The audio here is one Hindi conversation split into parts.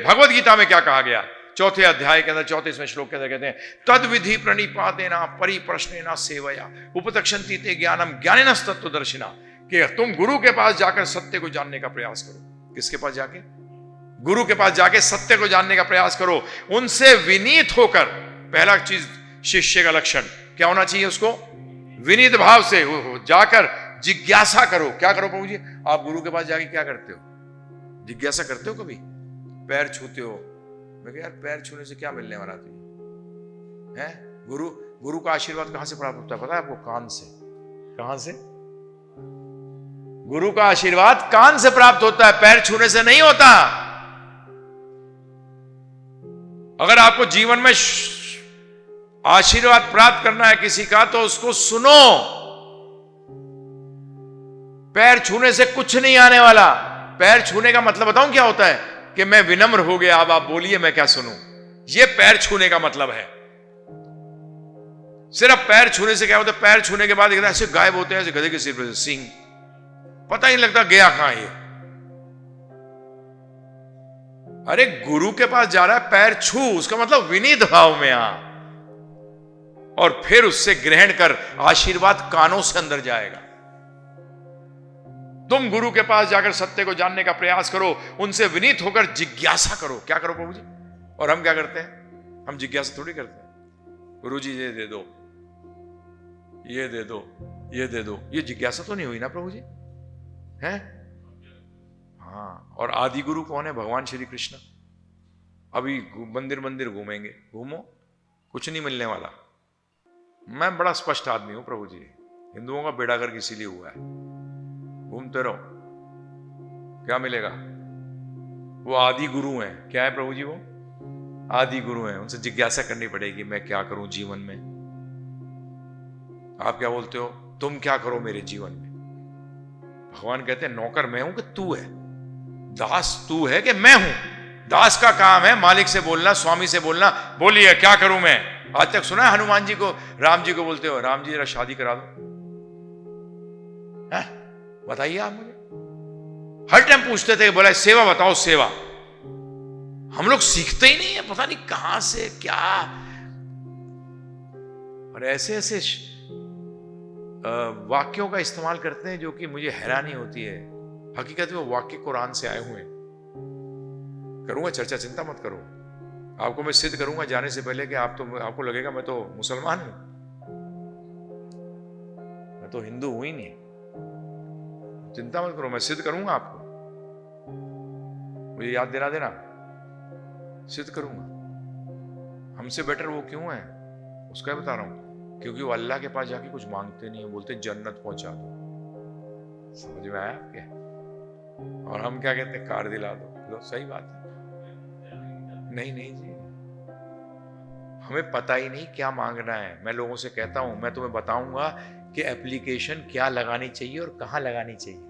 भगवत गीता में क्या कहा गया, चौथे अध्याय के अंदर 34वें श्लोक के अंदर कहते हैं, तद विधि प्रणिपातेना परिप्रश्नेना सेवया उपतक्षन्ति ते ज्ञानम ज्ञानेन तत्त्वदर्शिना, कि तुम गुरु के पास जाकर सत्य को जानने का प्रयास करो। किसके पास जाके? गुरु के पास जाके सत्य को जानने का प्रयास करो, उनसे विनीत होकर। पहला चीज शिष्य का लक्षण क्या होना चाहिए? उसको विनीत भाव से जाकर जिज्ञासा करो। क्या करो प्रभु जी? आप गुरु के पास जाके क्या करते हो? जिज्ञासा करते हो? कभी पैर छूते हो? मैं कह यार पैर छूने से क्या मिलने वाला तुझे है? गुरु का आशीर्वाद कहां से प्राप्त होता है पता है आपको? कान से। कहां से? गुरु का आशीर्वाद कान से प्राप्त होता है, पैर छूने से नहीं होता। अगर आपको जीवन में आशीर्वाद प्राप्त करना है किसी का, तो उसको सुनो। पैर छूने से कुछ नहीं आने वाला। पैर छूने का मतलब बताऊं क्या होता है? कि मैं विनम्र हो गया, अब आप बोलिए मैं क्या सुनूं। ये पैर छूने का मतलब है। सिर्फ पैर छूने से क्या होता है? पैर छूने के बाद ऐसे गायब होते हैं, ऐसे गधे के सिर पे सींग, पता ही नहीं लगता गया कहां ये। अरे गुरु के पास जा रहा है, पैर छू, उसका मतलब विनीत भाव में आ, और फिर उससे ग्रहण कर, आशीर्वाद कानों से अंदर जाएगा। तुम गुरु के पास जाकर सत्य को जानने का प्रयास करो, उनसे विनीत होकर जिज्ञासा करो। क्या करो प्रभु जी? और हम क्या करते हैं? हम जिज्ञासा थोड़ी करते हैं। गुरु जी ये दे दो, ये दे दो, ये दे दो, ये जिज्ञासा तो नहीं हुई ना प्रभु जी? है? हाँ। और आदि गुरु कौन है? भगवान श्री कृष्ण। अभी मंदिर मंदिर घूमेंगे, घूमो, कुछ नहीं मिलने वाला। मैं बड़ा स्पष्ट आदमी हूं प्रभु जी, हिंदुओं का बेड़ा गर्क इसीलिए हुआ है। घूमते रहो, क्या मिलेगा? वो आदि गुरु हैं। क्या है प्रभु जी? वो आदि गुरु हैं, उनसे जिज्ञासा करनी पड़ेगी, मैं क्या करूं जीवन में। आप क्या बोलते हो? तुम क्या करो मेरे जीवन में? भगवान कहते हैं नौकर मैं हूं कि तू है? दास तू है कि मैं हूं? दास का काम है मालिक से बोलना, स्वामी से बोलना, बोलिए क्या करूं मैं। आज तक सुना है हनुमान जी को, राम जी को बोलते हो, राम जी जरा शादी करा दो, बताइए आप मुझे। हर टाइम पूछते थे, बोला सेवा बताओ सेवा। हम लोग सीखते ही नहीं है, पता नहीं कहां से क्या। और ऐसे ऐसे वाक्यों का इस्तेमाल करते हैं जो कि मुझे हैरानी होती है। हकीकत में वो वाक्य कुरान से आए हुए हैं। करूंगा चर्चा, चिंता मत करो। आपको मैं सिद्ध करूंगा जाने से पहले कि आपको लगेगा मैं तो मुसलमान हूं, मैं तो हिंदू हूं ही नहीं। चिंता मत करो, मैं सिद्ध करूंगा आपको। मुझे याद दिला देना, सिद्ध करूंगा। हमसे बेटर वो क्यों है उसका बता रहा हूं, क्योंकि वो अल्लाह के पास जाके कुछ मांगते नहीं है, बोलते जन्नत पहुंचा दो। समझ में आया क्या? और हम क्या कहते हैं? कार दिला दो। लो, सही बात है। नहीं नहीं जी, हमें पता ही नहीं क्या मांगना है। मैं लोगों से कहता हूं, मैं तुम्हें बताऊंगा कि एप्लीकेशन क्या लगानी चाहिए और कहां लगानी चाहिए।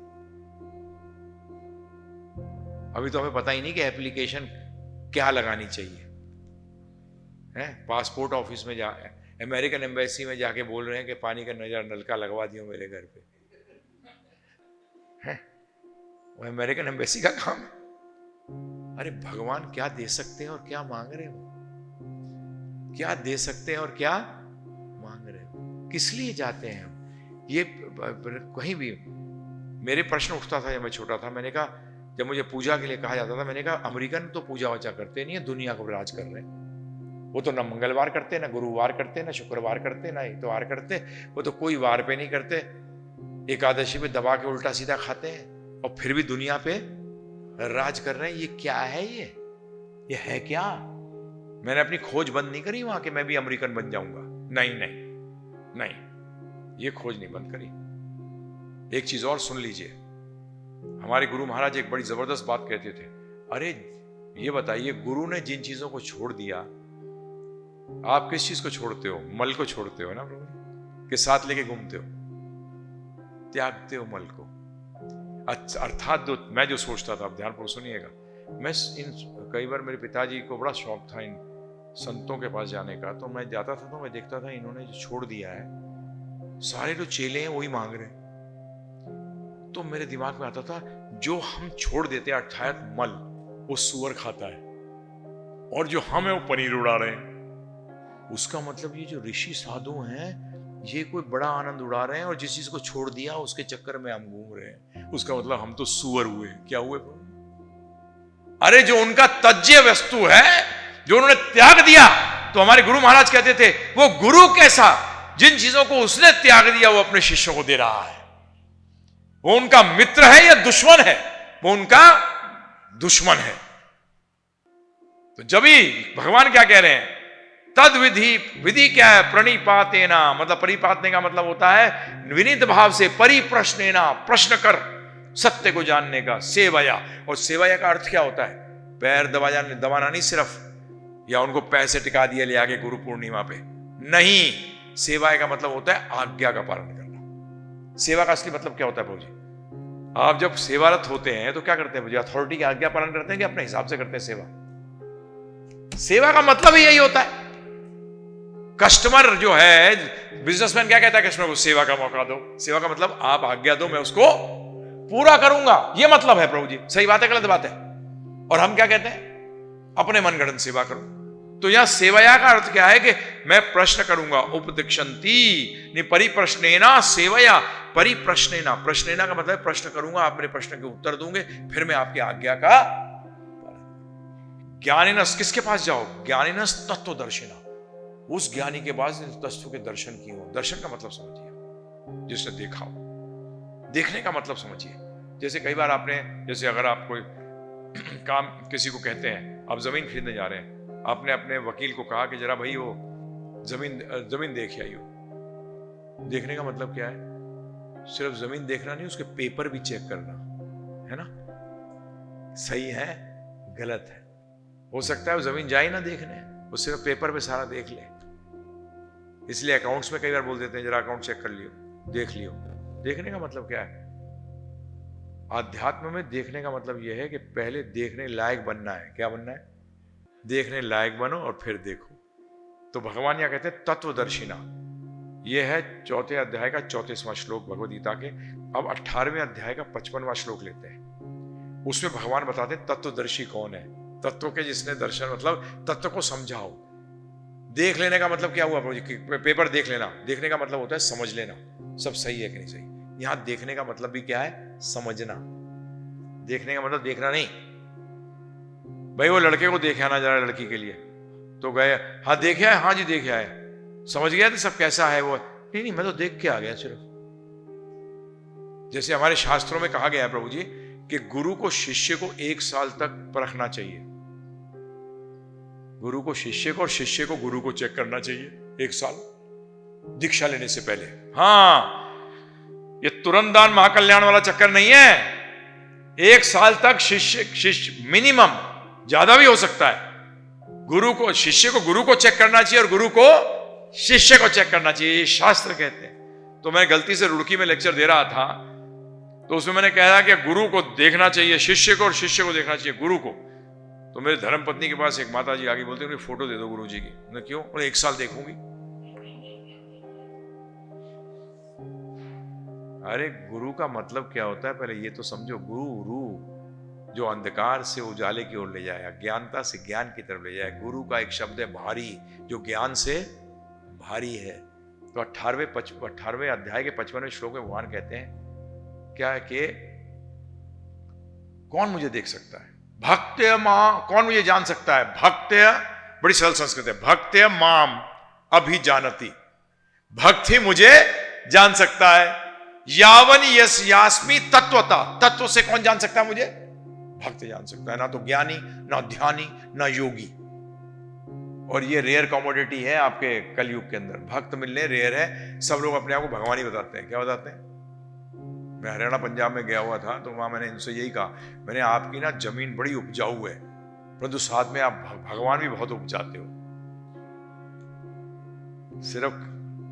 अभी तो हमें पता ही नहीं कि एप्लीकेशन क्या लगानी चाहिए। है पासपोर्ट ऑफिस में जा, अमेरिकन एम्बेसी में जाके बोल रहे हैं कि पानी का नलका लगवा दियो मेरे घर पे। है वो अमेरिकन एम्बेसी का काम है। अरे भगवान क्या दे सकते हैं और क्या मांग रहे हो? क्या दे सकते हैं और क्या मांग रहे हो? किस लिए जाते हैं हम? ये कहीं भी मेरे प्रश्न उठता था जब मैं छोटा था। मैंने कहा, जब मुझे पूजा के लिए कहा जाता था, मैंने कहा अमेरिकन तो पूजा वजा करते नहीं है, दुनिया को राज कर रहे हैं। वो तो ना मंगलवार करते, ना गुरुवार करते, ना शुक्रवार करते, ना इतवार करते, वो तो कोई वार पे नहीं करते। एकादशी पे दबा के उल्टा सीधा खाते हैं और फिर भी दुनिया पे राज कर रहे हैं। ये क्या है? ये है क्या? मैंने अपनी खोज बंद नहीं करी वहां कि मैं भी अमेरिकन बन जाऊंगा। नहीं नहीं नहीं, ये खोज नहीं बंद करी। एक चीज और सुन लीजिए, हमारे गुरु महाराज एक बड़ी जबरदस्त बात कहते थे। अरे ये बताइए, गुरु ने जिन चीजों को छोड़ दिया, आप किस चीज को छोड़ते हो? मल को छोड़ते हो ना प्रभु, के साथ लेके घूमते हो, त्यागते हो मल को। अर्थात मैं जो सोचता था, अब ध्यानपूर्वक सुनिएगा, मैं कई बार मेरे पिताजी को बड़ा शौक था इन संतों के पास जाने का, तो मैं जाता था तो मैं देखता था इन्होंने जो छोड़ दिया है, सारे जो चेले हैं वही मांग रहे हैं। तो मेरे दिमाग में आता था, जो हम छोड़ देते हैं अर्थात मल, वो सुअर खाता है। और जो हम है वो पनीर उड़ा रहे हैं। उसका मतलब ये जो ऋषि साधु हैं ये कोई बड़ा आनंद उड़ा रहे हैं और जिस चीज को छोड़ दिया उसके चक्कर में हम घूम रहे हैं। उसका मतलब हम तो सुअर हुए। क्या हुए? अरे जो उनका तज्य वस्तु है, जो उन्होंने त्याग दिया, तो हमारे गुरु महाराज कहते थे वो गुरु कैसा, जिन चीजों को उसने त्याग दिया वो अपने शिष्यों को दे रहा है। वो उनका मित्र है या दुश्मन है? वो उनका दुश्मन है। तो जब ही भगवान क्या कह रहे हैं, तद विधि, विधि क्या है? प्रणिपातेना, मतलब परिपातने का मतलब होता है विनीत भाव से, परिप्रश्नेना, प्रश्न कर, सत्य को जानने का, सेवया। और सेवया का अर्थ क्या होता है? पैर दबाना नहीं सिर्फ, या उनको पैसे टिका दिए ले आके गुरु पूर्णिमा पे, नहीं। सेवा का मतलब होता है आज्ञा का पालन करना। सेवा का असली मतलब क्या होता है प्रभु जी? आप जब सेवारत होते हैं तो क्या करते हैं प्रभु जी? अथॉरिटी की आज्ञा पालन करते हैं कि अपने हिसाब से करते हैं सेवा? सेवा का मतलब ही यही होता है। कस्टमर जो है, बिजनेसमैन क्या कहता है कस्टमर को? सेवा का मौका दो। सेवा का मतलब आप आज्ञा दो, मैं उसको पूरा करूंगा, ये मतलब है प्रभु जी। सही बात है, गलत बात है? और हम क्या कहते हैं? अपने मनगढ़ंत सेवा करो। तो यहां सेवया का अर्थ क्या है कि मैं प्रश्न करूंगा। उपदिक्षन्ति परिप्रश्नेना सेवया, परिप्रश्नेना, प्रश्नेना का मतलब प्रश्न करूंगा, आप मेरे प्रश्न के उत्तर दूंगे, फिर मैं आपकी आज्ञा का। ज्ञानिनस, किसके पास जाओ? ज्ञानिनस तत्वदर्शिना, उस ज्ञानी के पास तत्व के दर्शन किए हो। दर्शन का मतलब समझिए, जिसने देखा हो। देखने का मतलब समझिए, जैसे कई बार आपने, जैसे अगर आप कोई काम किसी को कहते हैं, आप जमीन खरीदने जा रहे हैं, आपने अपने वकील को कहा कि जरा भाई वो जमीन देख आइयो। देखने का मतलब क्या है? सिर्फ जमीन देखना नहीं, उसके पेपर भी चेक करना है ना, सही है गलत है। हो सकता है वो जमीन जाए ना देखने, वो सिर्फ पेपर पे सारा देख ले। इसलिए अकाउंट्स में कई बार बोल देते हैं जरा अकाउंट चेक कर लियो, देख लियो। देखने का मतलब क्या है? आध्यात्म में देखने का मतलब यह है कि पहले देखने लायक बनना है। क्या बनना है? देखने लायक बनो और फिर देखो। तो भगवान यहां कहते हैं तत्वदर्शिना। यह है 4थे अध्याय का 34वां श्लोक भगवद गीता के। अब 18वें अध्याय का 55वां श्लोक लेते हैं। उसमें भगवान बताते हैं तत्वदर्शी कौन है। तत्व के जिसने दर्शन, मतलब तत्व को समझाओ। देख लेने का मतलब क्या हुआ प्रभु जी? पेपर देख लेना। देखने का मतलब होता है समझ लेना, सब सही है कि नहीं सही। यहां देखने का मतलब भी क्या है? समझना। देखने का मतलब देखना नहीं। भाई वो लड़के को देखे आना जरा, लड़की के लिए तो गए, हाँ देखे आए, हाँ जी देखे आए, समझ गया तो सब कैसा है वो? नहीं, मैं तो देख के आ गया सिर्फ। जैसे हमारे शास्त्रों में कहा गया है प्रभु जी कि गुरु को शिष्य को 1 साल तक परखना चाहिए। गुरु को शिष्य को और शिष्य को गुरु को चेक करना चाहिए 1 साल दीक्षा लेने से पहले। हाँ, ये तुरंत दान महाकल्याण वाला चक्कर नहीं है। 1 साल तक शिष्य मिनिमम, ज्यादा भी हो सकता है। गुरु को, शिष्य को गुरु को चेक करना चाहिए और गुरु को शिष्य को चेक करना चाहिए, ये शास्त्र कहते हैं। तो मैं गलती से रुड़की में लेक्चर दे रहा था, तो उसमें मैंने कहा कि गुरु को देखना चाहिए शिष्य को और शिष्य को देखना चाहिए गुरु को। तो मेरे धर्म पत्नी के पास एक माता जी आगे बोलते हैं, फोटो दे दो गुरु जी की। मैं क्यों? बोले 1 साल देखूंगी। अरे गुरु का मतलब क्या होता है पहले ये तो समझो। गुरु जो अंधकार से उजाले की ओर ले जाए, अज्ञानता से ज्ञान की तरफ ले जाए। गुरु का एक शब्द है भारी, जो ज्ञान से भारी है। तो 18वें अध्याय के 55वें श्लोक में भगवान कहते हैं क्या है कि कौन मुझे देख सकता है? भक्त्य मां, कौन मुझे जान सकता है? भक्त्य, बड़ी सरल संस्कृत है, भक्त्य माम अभिजानति। भक्त ही मुझे जान सकता है। यावन यस यास्मि तत्वता, तत्व से कौन जान सकता है मुझे? भक्त जान सकता है, ना तो ज्ञानी, ना ध्यानी, ना योगी। और ये रेयर कमोडिटी है आपके कलयुग के अंदर। भक्त मिलने रेयर है। सब लोग अपने आप को भगवान ही बताते हैं। क्या बताते हैं? मैं हरियाणा पंजाब में गया हुआ था, तो वहां मैंने इनसे यही कहा, मैंने आपकी ना जमीन बड़ी उपजाऊ है, परंतु साथ में आप भगवान भी बहुत उपजाते हो। सिर्फ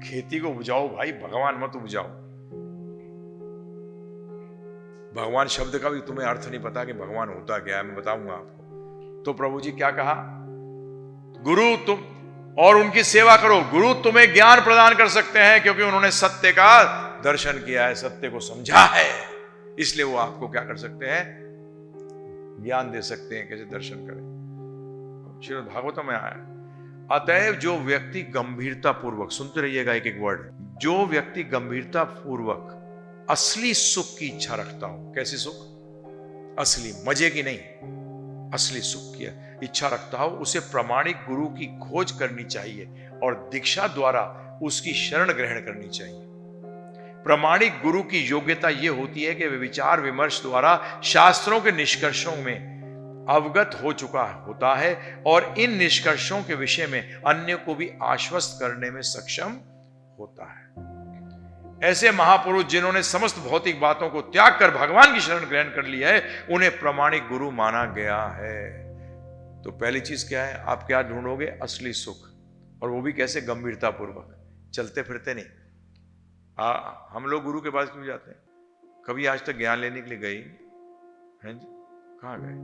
खेती को उपजाओ भाई, भगवान मत उपजाओ। भगवान शब्द का भी तुम्हें अर्थ नहीं पता कि भगवान होता क्या है, मैं बताऊंगा आपको। तो प्रभु जी क्या कहा? गुरु तुम और उनकी सेवा करो। गुरु तुम्हें ज्ञान प्रदान कर सकते हैं क्योंकि उन्होंने सत्य का दर्शन किया है, सत्य को समझा है। इसलिए वो आपको क्या कर सकते हैं? ज्ञान दे सकते हैं, कैसे दर्शन करें। श्रीमद् भागवतम में आया। अतएव जो व्यक्ति गंभीरता पूर्वक, सुनते रहिएगा एक एक वर्ड, जो व्यक्ति गंभीरता पूर्वक असली सुख की इच्छा रखता हो, कैसी सुख? असली, मजे की नहीं, असली सुख की इच्छा रखता हो, उसे प्रामाणिक गुरु की खोज करनी चाहिए और दीक्षा द्वारा उसकी शरण ग्रहण करनी चाहिए। प्रामाणिक गुरु की योग्यता यह होती है कि वे विचार विमर्श द्वारा शास्त्रों के निष्कर्षों में अवगत हो चुका होता है और इन निष्कर्षों के विषय में अन्य को भी आश्वस्त करने में सक्षम होता है। ऐसे महापुरुष जिन्होंने समस्त भौतिक बातों को त्याग कर भगवान की शरण ग्रहण कर लिया है, उन्हें प्रामाणिक गुरु माना गया है। तो पहली चीज क्या है? आप क्या ढूंढोगे? असली सुख, और वो भी कैसे? गंभीरता पूर्वक, चलते फिरते नहीं। हम लोग गुरु के पास क्यों जाते हैं? कभी आज तक ज्ञान लेने के लिए गए हैं जी? कहाँ गए?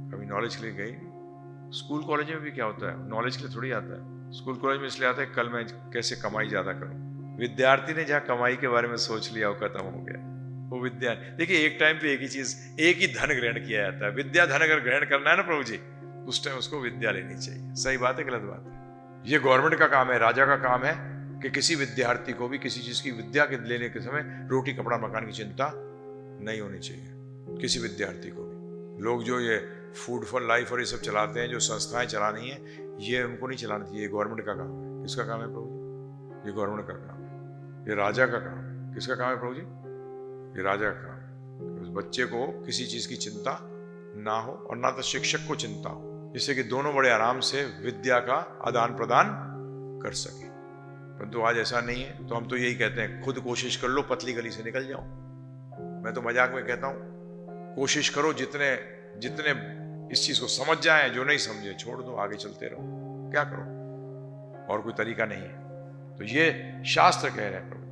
कभी नॉलेज के लिए गए? स्कूल कॉलेज में भी क्या होता है? नॉलेज के लिए थोड़ी आता है। स्कूल कॉलेज में इसलिए आता है कल मैं कैसे कमाई ज्यादा करूं। विद्यार्थी ने जहां कमाई के बारे में सोच लिया वो खत्म हो गया। वो विद्या, देखिए एक टाइम पे एक ही चीज, एक ही धन ग्रहण किया जाता है। विद्या धन अगर ग्रहण करना है ना प्रभु जी, उस टाइम उसको विद्या लेनी चाहिए। सही बात है, गलत बात है? ये गवर्नमेंट का काम है, राजा का काम है कि किसी विद्यार्थी को भी किसी चीज की विद्या के लेने के समय रोटी कपड़ा मकान की चिंता नहीं होनी चाहिए। किसी विद्यार्थी को भी। लोग जो ये फूड फॉर लाइफ और ये सब चलाते हैं, जो संस्थाएं चलानी है, ये उनको नहीं चलानी चाहिए। ये गवर्नमेंट का काम है। किसका काम है प्रभु जी? ये गवर्नमेंट का काम है। ये राजा का काम है। किसका काम है प्रभु जी? ये राजा का काम है। उस बच्चे को किसी चीज की चिंता ना हो और ना तो शिक्षक को चिंता हो, जिससे कि दोनों बड़े आराम से विद्या का आदान प्रदान कर सके। परंतु आज ऐसा नहीं है। तो हम तो यही कहते हैं, खुद कोशिश कर लो, पतली गली से निकल जाओ। मैं तो मजाक में कहता हूं, कोशिश करो, जितने जितने इस चीज को समझ जाए, जो नहीं समझे छोड़ दो, आगे चलते रहो। क्या करो? और कोई तरीका नहीं है। तो ये शास्त्र कह रहे हैं प्रभु।